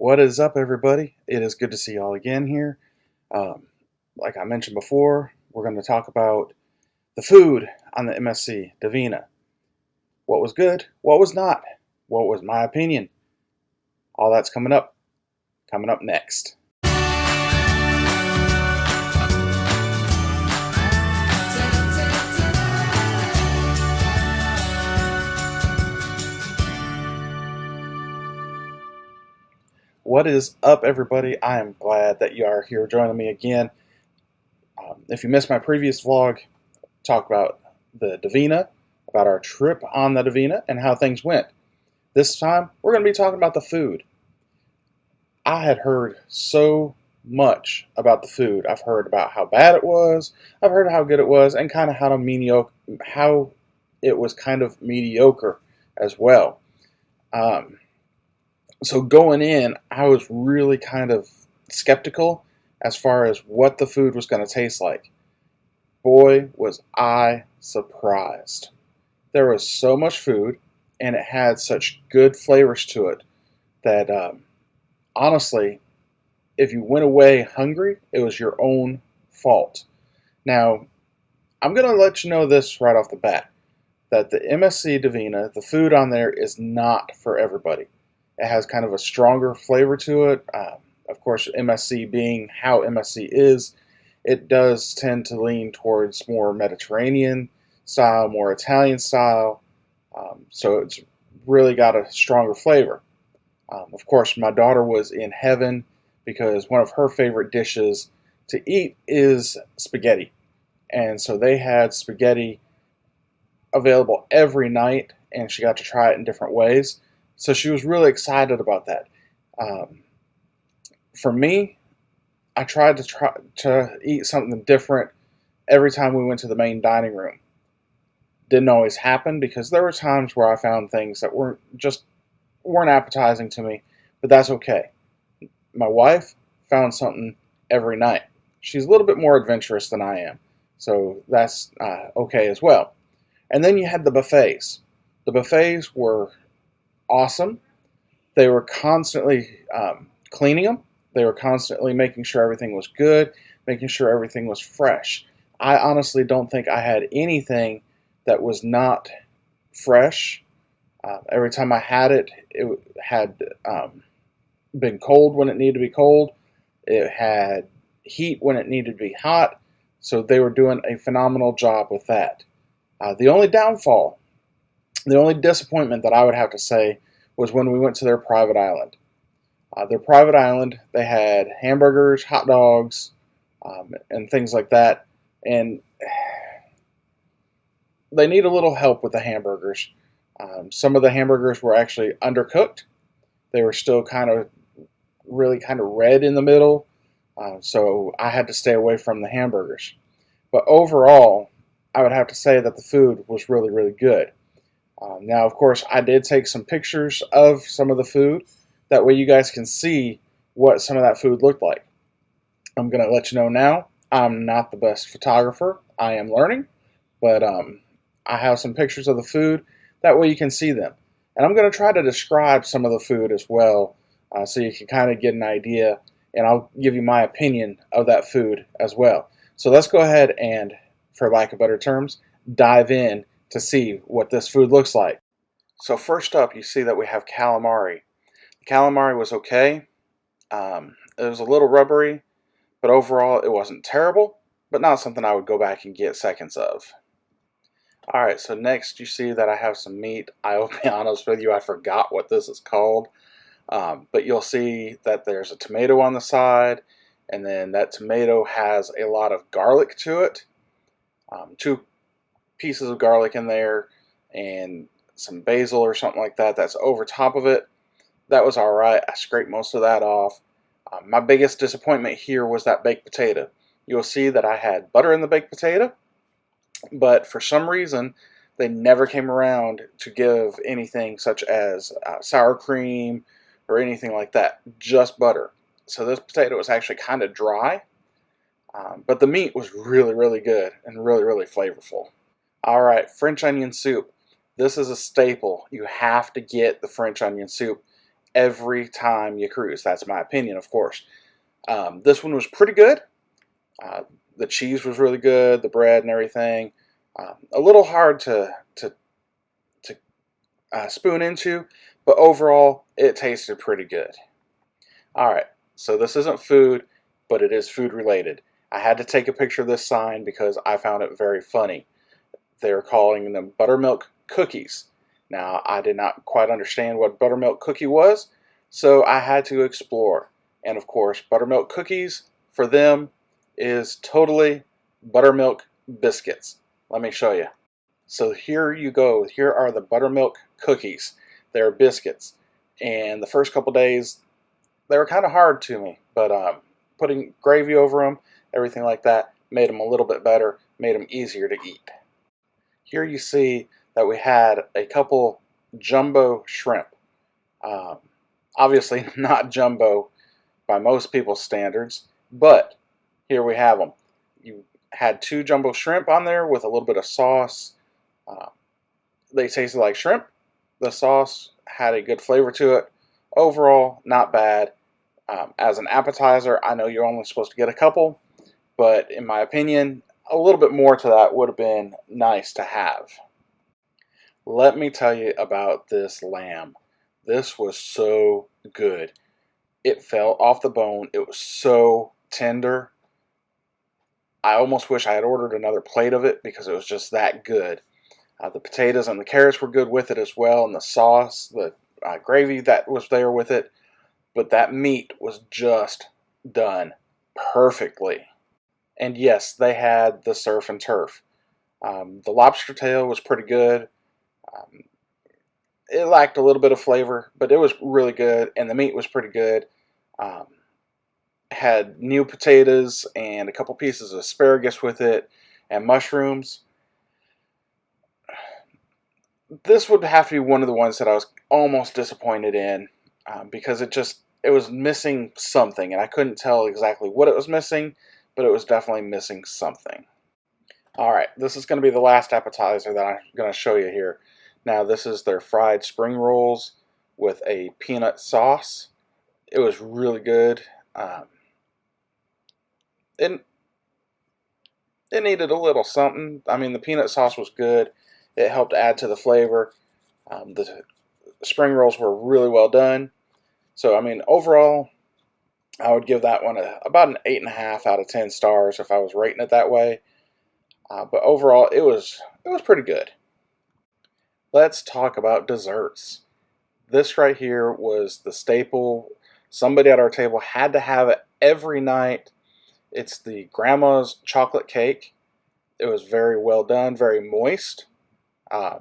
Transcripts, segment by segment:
What is up, everybody? It is good to see y'all again here. Um, like I mentioned before, we're going to talk about the food on the MSC Divina. What was good? What was not? What was my opinion? All that's coming up next. What is up, everybody? I am glad that you are here joining me again. If you missed my previous vlog, talk about the Divina, about our trip on the Divina, and how things went. This time, we're going to be talking about the food. I had heard so much about the food. I've heard about how bad it was, I've heard how good it was, and kind of how it was kind of mediocre as well. So going in, I was really kind of skeptical as far as what the food was going to taste like. Boy, was I surprised. There was so much food, and it had such good flavors to it that honestly, if you went away hungry, it was your own fault. Now, I'm going to let you know this right off the bat, that the MSC Divina, the food on there is not for everybody. It has kind of a stronger flavor to it. Of course, MSC being how MSC is, it does tend to lean towards more Mediterranean style, more Italian style. So it's really got a stronger flavor. Of course, my daughter was in heaven because one of her favorite dishes to eat is spaghetti. And so they had spaghetti available every night, and she got to try it in different ways. So she was really excited about that. For me, I tried to eat something different every time we went to the main dining room. Didn't always happen because there were times where I found things that weren't appetizing to me, but that's okay. My wife found something every night. She's a little bit more adventurous than I am, so that's okay as well. And then you had the buffets. The buffets were awesome. They were constantly cleaning them. They were constantly making sure everything was good, making sure everything was fresh. I honestly don't think I had anything that was not fresh. Every time I had it, it had been cold when it needed to be cold. It had heat when it needed to be hot. So they were doing a phenomenal job with that. The only downfall, the only disappointment that I would have to say was when we went to their private island. Their private island, they had hamburgers, hot dogs, and things like that. And they need a little help with the hamburgers. Some of the hamburgers were actually undercooked. They were still really kind of red in the middle. So I had to stay away from the hamburgers. But overall, I would have to say that the food was really, really good. Now, of course, I did take some pictures of some of the food. That way you guys can see what some of that food looked like. I'm going to let you know now, I'm not the best photographer. I am learning, but I have some pictures of the food. That way you can see them. And I'm going to try to describe some of the food as well, so you can kind of get an idea, and I'll give you my opinion of that food as well. So let's go ahead and, for lack of better terms, dive in to see what this food looks like. So first up, you see that we have calamari. The calamari was okay. It was a little rubbery, but overall it wasn't terrible, but not something I would go back and get seconds of. Alright, so next you see that I have some meat. I will be honest with you, I forgot what this is called. But you'll see that there's a tomato on the side, and then that tomato has a lot of garlic to it. 2 pieces of garlic in there, and some basil or something like that that's over top of it. That was alright. I scraped most of that off. My biggest disappointment here was that baked potato. You'll see that I had butter in the baked potato, but for some reason they never came around to give anything such as sour cream or anything like that, just butter. So this potato was actually kind of dry, but the meat was really, really good and really, really flavorful. Alright, French onion soup. This is a staple. You have to get the French onion soup. every time you cruise. That's my opinion, of course. This one was pretty good. The cheese was really good, the bread and everything. A little hard to spoon into, but overall, it tasted pretty good. All right, so this isn't food, but it is food related. I had to take a picture of this sign because I found it very funny. They're calling them buttermilk cookies. Now, I did not quite understand what buttermilk cookie was, so I had to explore. And of course, buttermilk cookies for them is totally buttermilk biscuits. Let me show you. So here you go. Here are the buttermilk cookies. They're biscuits. And the first couple days, they were kind of hard to me, but putting gravy over them, everything like that, made them a little bit better, made them easier to eat. Here you see that we had a couple jumbo shrimp. Obviously not jumbo by most people's standards, but here we have them. You had 2 jumbo shrimp on there with a little bit of sauce. They tasted like shrimp. The sauce had a good flavor to it. Overall, not bad. As an appetizer, I know you're only supposed to get a couple, but in my opinion, a little bit more to that would have been nice to have. Let me tell you about this lamb. This was so good. It fell off the bone. It was so tender. I almost wish I had ordered another plate of it because it was just that good. The potatoes and the carrots were good with it as well, and the sauce, the gravy that was there with it. But that meat was just done perfectly. And yes, they had the surf and turf. The lobster tail was pretty good. It lacked a little bit of flavor, but it was really good, and the meat was pretty good. Had new potatoes and a couple pieces of asparagus with it, and mushrooms. This would have to be one of the ones that I was almost disappointed in because it was missing something, and I couldn't tell exactly what it was missing, but it was definitely missing something. Alright, this is going to be the last appetizer that I'm going to show you here. Now, this is their fried spring rolls with a peanut sauce. It was really good. It needed a little something. I mean, the peanut sauce was good. It helped add to the flavor. The spring rolls were really well done. So, I mean, overall, I would give that one about an 8.5 out of 10 stars if I was rating it that way. But overall, it was pretty good. Let's talk about desserts. This right here was the staple. Somebody at our table had to have it every night. It's the grandma's chocolate cake. It was very well done, very moist.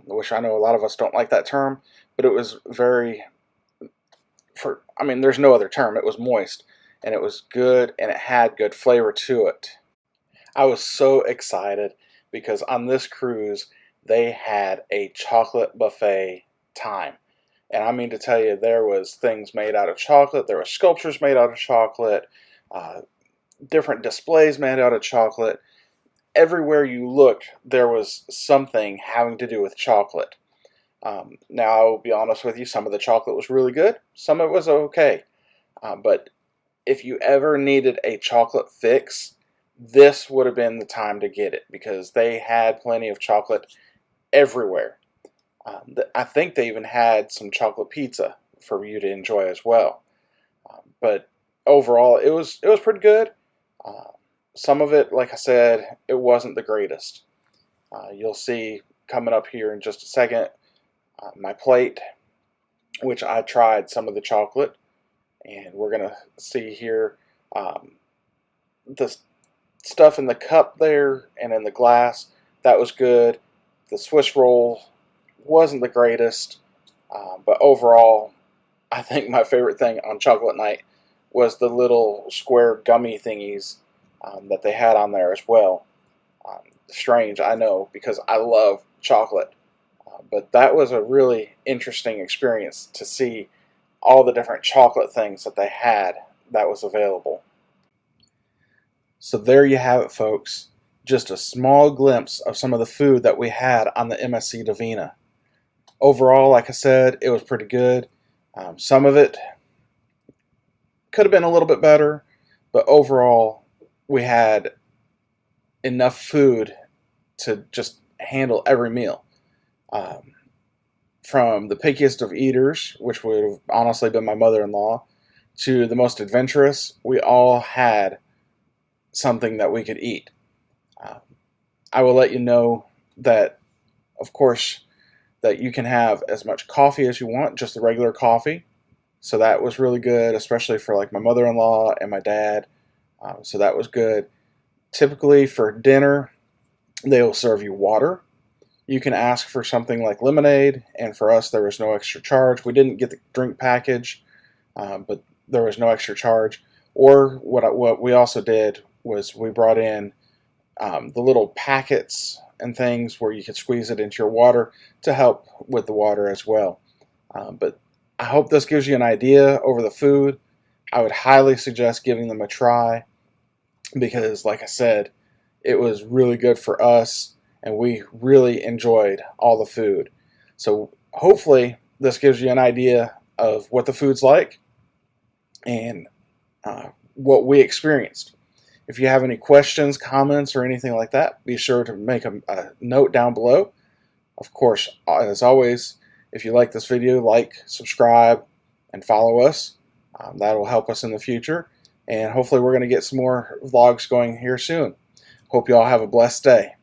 Which I know a lot of us don't like that term, but it was there's no other term. It was moist, and it was good, and it had good flavor to it. I was so excited because on this cruise, they had a chocolate buffet time. And I mean to tell you, there was things made out of chocolate. There were sculptures made out of chocolate. Different displays made out of chocolate. Everywhere you looked, there was something having to do with chocolate. Now, I'll be honest with you, some of the chocolate was really good. Some of it was okay. But if you ever needed a chocolate fix, this would have been the time to get it because they had plenty of chocolate everywhere. I think they even had some chocolate pizza for you to enjoy as well. But overall, it was pretty good. Some of it, like I said, it wasn't the greatest. You'll see coming up here in just a second my plate, which I tried some of the chocolate, and we're going to see here the stuff in the cup there and in the glass. That was good. The Swiss roll wasn't the greatest, but overall, I think my favorite thing on chocolate night was the little square gummy thingies that they had on there as well. Strange, I know, because I love chocolate. But that was a really interesting experience to see all the different chocolate things that they had that was available. So there you have it, folks. Just a small glimpse of some of the food that we had on the MSC Divina. Overall, like I said, it was pretty good. Some of it could have been a little bit better, but overall, we had enough food to just handle every meal. Um, from the pickiest of eaters, which would have honestly been my mother-in-law, to the most adventurous, we all had something that we could eat. Uh, I will let you know that, of course, that you can have as much coffee as you want, just the regular coffee. So that was really good, especially for like my mother-in-law and my dad. So that was good. Typically for dinner, they will serve you water. You can ask for something like lemonade, and for us, there was no extra charge. We didn't get the drink package, but there was no extra charge. Or what we also did was we brought in the little packets and things where you could squeeze it into your water to help with the water as well. But I hope this gives you an idea over the food. I would highly suggest giving them a try because, like I said, it was really good for us and we really enjoyed all the food. So hopefully this gives you an idea of what the food's like and what we experienced. If you have any questions, comments, or anything like that, be sure to make a note down below. Of course, as always, if you like this video, like, subscribe, and follow us. That will help us in the future. And hopefully we're going to get some more vlogs going here soon. Hope you all have a blessed day.